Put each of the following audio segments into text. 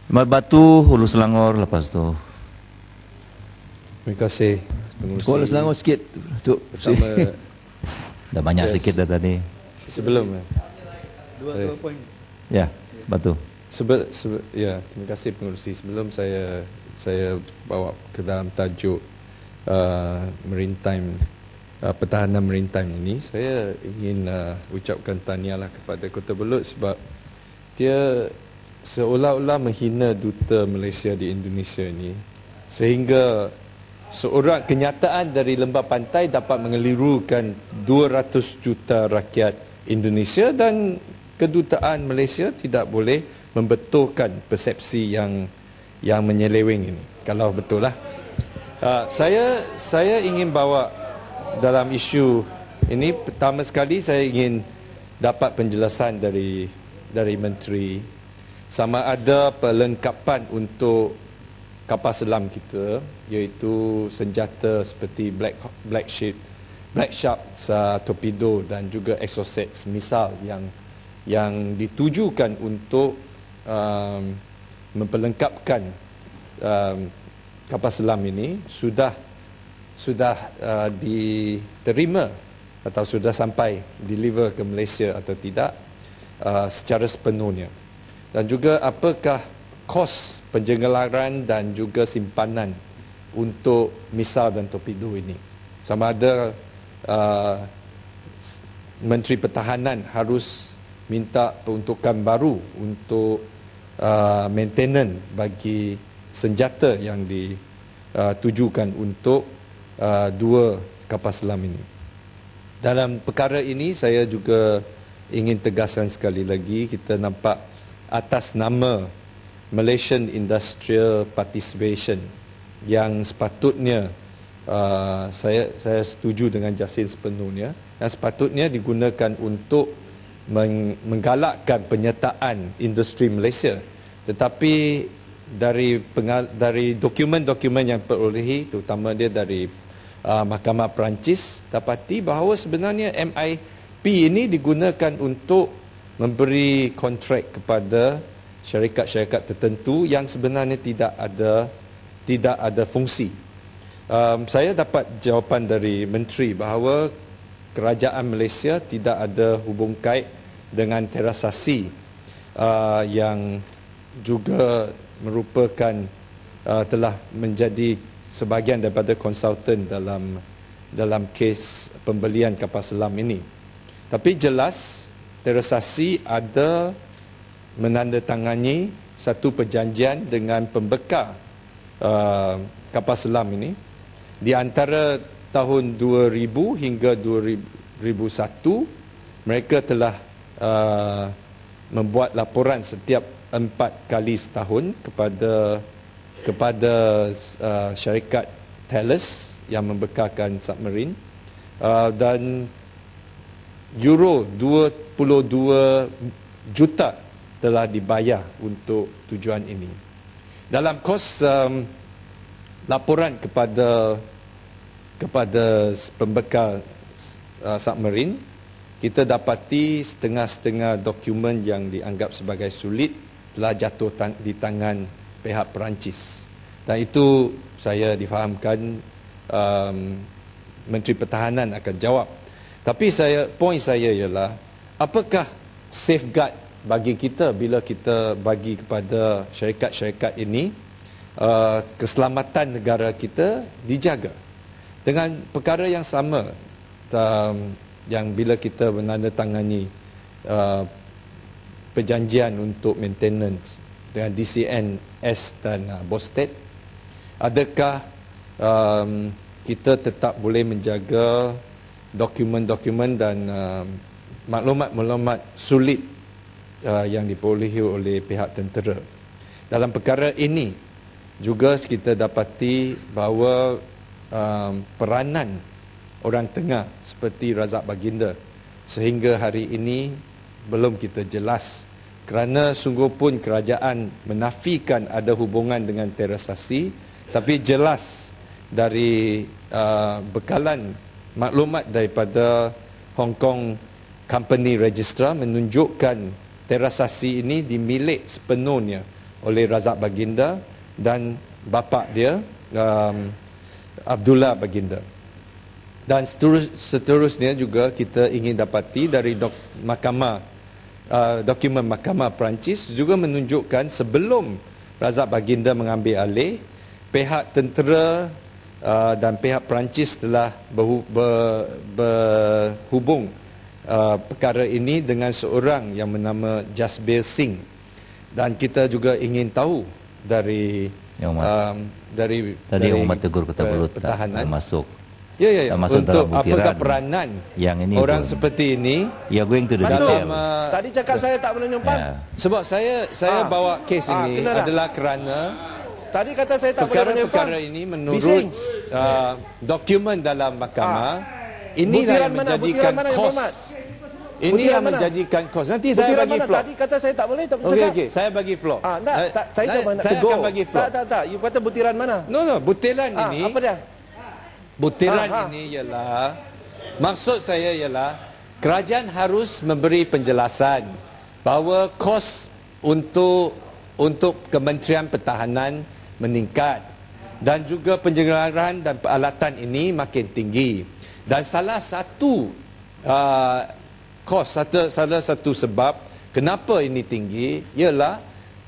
Batu, Hulu Selangor lepas tu. Terima kasih pengurusi. Hulu Selangor sikit. Tu Pertama, dah banyak Yes. sikit dah tadi. sebelum Dua poin. Ya, Batu. ya, terima kasih pengurusi. Sebelum saya bawa ke dalam tajuk maritime, pertahanan maritime ini, saya ingin ucapkan tahniahlah kepada Kota Belud sebab dia seolah-olah menghina duta Malaysia di Indonesia ini, sehingga seorang kenyataan dari lembah pantai dapat mengelirukan 200 juta rakyat Indonesia, dan kedutaan Malaysia tidak boleh membetulkan persepsi yang menyeleweng ini, kalau betul lah. Saya ingin bawa dalam isu ini, pertama sekali saya ingin dapat penjelasan dari Menteri sama ada perlengkapan untuk kapal selam kita, iaitu senjata seperti black shark torpedo dan juga exocets misal yang ditujukan untuk memperlengkapkan kapal selam ini sudah diterima atau sudah sampai deliver ke Malaysia atau tidak secara sepenuhnya, dan juga apakah kos penjenggelaran dan juga simpanan untuk misal dan torpedo ini. Sama ada Menteri Pertahanan harus minta peruntukan baru untuk maintenance bagi senjata yang ditujukan untuk dua kapal selam ini. Dalam perkara ini saya juga ingin tegaskan sekali lagi, kita nampak atas nama Malaysian Industrial Participation yang sepatutnya saya setuju dengan Jasin sepenuhnya, yang sepatutnya digunakan untuk menggalakkan penyertaan industri Malaysia. Tetapi dari dokumen-dokumen yang perolehi, terutama dia dari Mahkamah Perancis, dapati bahawa sebenarnya MIP ini digunakan untuk memberi kontrak kepada syarikat-syarikat tertentu yang sebenarnya tidak ada fungsi. Saya dapat jawapan dari Menteri bahawa kerajaan Malaysia tidak ada hubung kait dengan terasasi yang juga merupakan telah menjadi sebahagian daripada konsultan dalam kes pembelian kapal selam ini. Tapi jelas terasasi ada menandatangani satu perjanjian dengan pembekal kapal selam ini di antara tahun 2000 hingga 2001. Mereka telah membuat laporan setiap 4 kali setahun kepada syarikat Thales yang membekalkan submarin, dan euro 22 juta telah dibayar untuk tujuan ini. Dalam kos laporan kepada pembekal submarin, kita dapati setengah-setengah dokumen yang dianggap sebagai sulit telah jatuh di tangan pihak Perancis. Dan itu saya difahamkan Menteri Pertahanan akan jawab. Tapi poin saya ialah, apakah safeguard bagi kita bila kita bagi kepada syarikat-syarikat ini keselamatan negara kita dijaga. Dengan perkara yang sama yang bila kita menandatangani perjanjian untuk maintenance dengan DCNS dan Bosted, adakah kita tetap boleh menjaga dokumen-dokumen dan maklumat-maklumat sulit yang diperolehi oleh pihak tentera? Dalam perkara ini juga kita dapati bahawa peranan orang tengah seperti Razak Baginda sehingga hari ini belum kita jelas, kerana sungguh pun kerajaan menafikan ada hubungan dengan terasasi, tapi jelas dari bekalan maklumat daripada Hong Kong Company Registrar menunjukkan terasasi ini dimilik sepenuhnya oleh Razak Baginda dan bapa dia Abdullah Baginda. Dan seterusnya juga kita ingin dapati dari dokumen Mahkamah Perancis juga menunjukkan sebelum Razak Baginda mengambil alih, pihak tentera dan pihak Perancis telah berhubung perkara ini dengan seorang yang bernama Jasbir Singh. Dan kita juga ingin tahu dari Tadi yang umat tegur kota Belut pertahanan masuk. Ya. Termasuk Untuk dalam butiran apakah peranan yang ini orang pun. seperti ini Ya, going to the Mantul. detail. Tadi cakap saya tak boleh nyumpang. Ya. sebab saya bawa kes ini kena tak? adalah kerana Tadi kata saya tak boleh menyumpang. perkara ini menurut Bising. dokumen dalam mahkamah inilah Butiran yang mana? menjadikan Butiran mana yang kos. berhormat? Ini Butiran yang mana? menjadikan kos. Nanti saya Butiran bagi mana? floor. Tadi kata saya tak boleh, tak boleh Okey, cakap. saya bagi floor. Saya tak nak saya tegur. akan bagi floor. Tak. You kata butiran mana? No, butiran ini. Apa dia? Butiran ini ialah, maksud saya ialah kerajaan harus memberi penjelasan bahawa kos untuk Kementerian Pertahanan meningkat dan juga penjelaran dan peralatan ini makin tinggi. Dan salah satu salah satu sebab kenapa ini tinggi ialah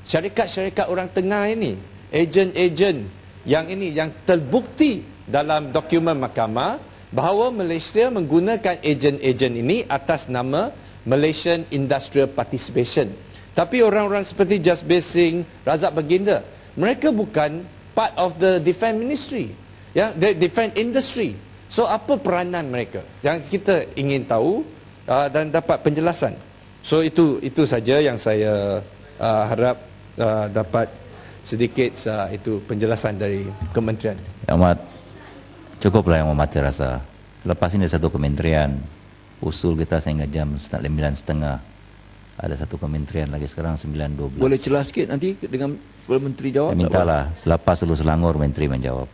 syarikat-syarikat orang tengah ini, ejen-ejen yang terbukti dalam dokumen mahkamah bahawa Malaysia menggunakan ejen-ejen ini atas nama Malaysian Industrial Participation. Tapi orang-orang seperti Jasbir Singh, Razak Baginda, mereka bukan part of the defence ministry, ya, the defence industry. So apa peranan mereka? Yang kita ingin tahu dan dapat penjelasan. So itu saja yang saya harap dapat sedikit itu penjelasan dari kementerian. Yang amat cukuplah yang membaca rasa. Lepas ini satu kementerian, usul kita sehingga jam 9.30. Ada satu kementerian lagi sekarang 9.12. Boleh jelas sikit nanti dengan Menteri jawab? Saya mintalah selepas Hulu Selangor menteri menjawab.